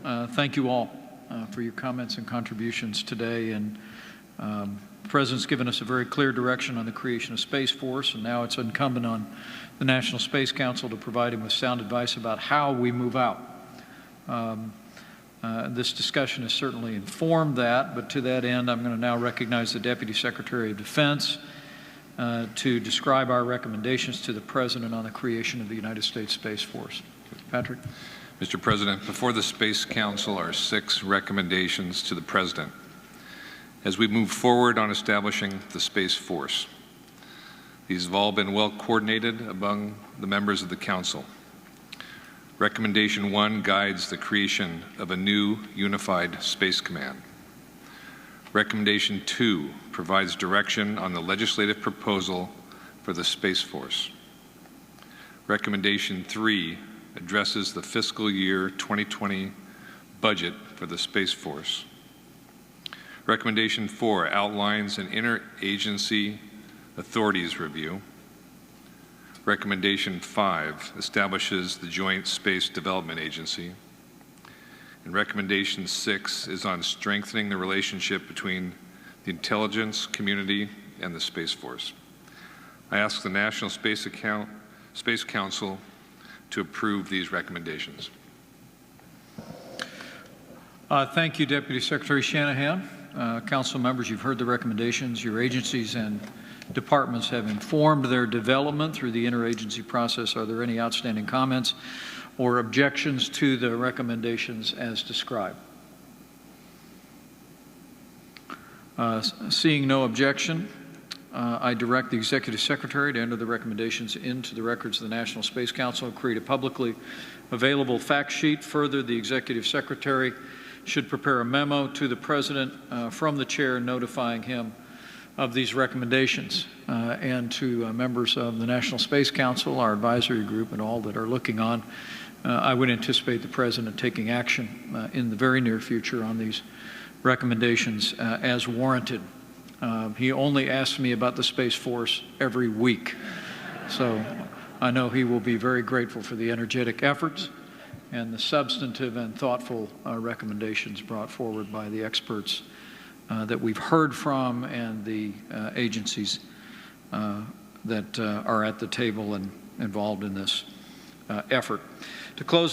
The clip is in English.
thank you all for your comments and contributions today. And the President's given us a very clear direction on the creation of Space Force, and now it's incumbent on the National Space Council to provide him with sound advice about how we move out. This discussion has certainly informed that, but to that end, I'm going to now recognize the Deputy Secretary of Defense to describe our recommendations to the President on the creation of the United States Space Force. Patrick. Mr. President, before the Space Council are 6 recommendations to the President as we move forward on establishing the Space Force. These have all been well coordinated among the members of the Council. Recommendation 1 guides the creation of a new unified Space Command. Recommendation 2 provides direction on the legislative proposal for the Space Force. Recommendation 3 addresses the fiscal year 2020 budget for the Space Force. Recommendation 4 outlines an interagency authorities review. Recommendation 5 establishes the Joint Space Development Agency. And recommendation 6 is on strengthening the relationship between the intelligence community and the Space Force. I ask the National Space Council to approve these recommendations. Thank you, Deputy Secretary Shanahan. Council members, you've heard the recommendations. Your agencies and departments have informed their development through the interagency process. Are there any outstanding comments or objections to the recommendations as described? Seeing no objection, I direct the Executive Secretary to enter the recommendations into the records of the National Space Council and create a publicly available fact sheet. Further, the Executive Secretary should prepare a memo to the President from the Chair notifying him of these recommendations, and to members of the National Space Council, our advisory group, and all that are looking on. I would anticipate the President taking action in the very near future on these recommendations as warranted. He only asks me about the Space Force every week, so I know he will be very grateful for the energetic efforts and the substantive and thoughtful recommendations brought forward by the experts that we've heard from and the agencies that are at the table and involved in this effort. To close, let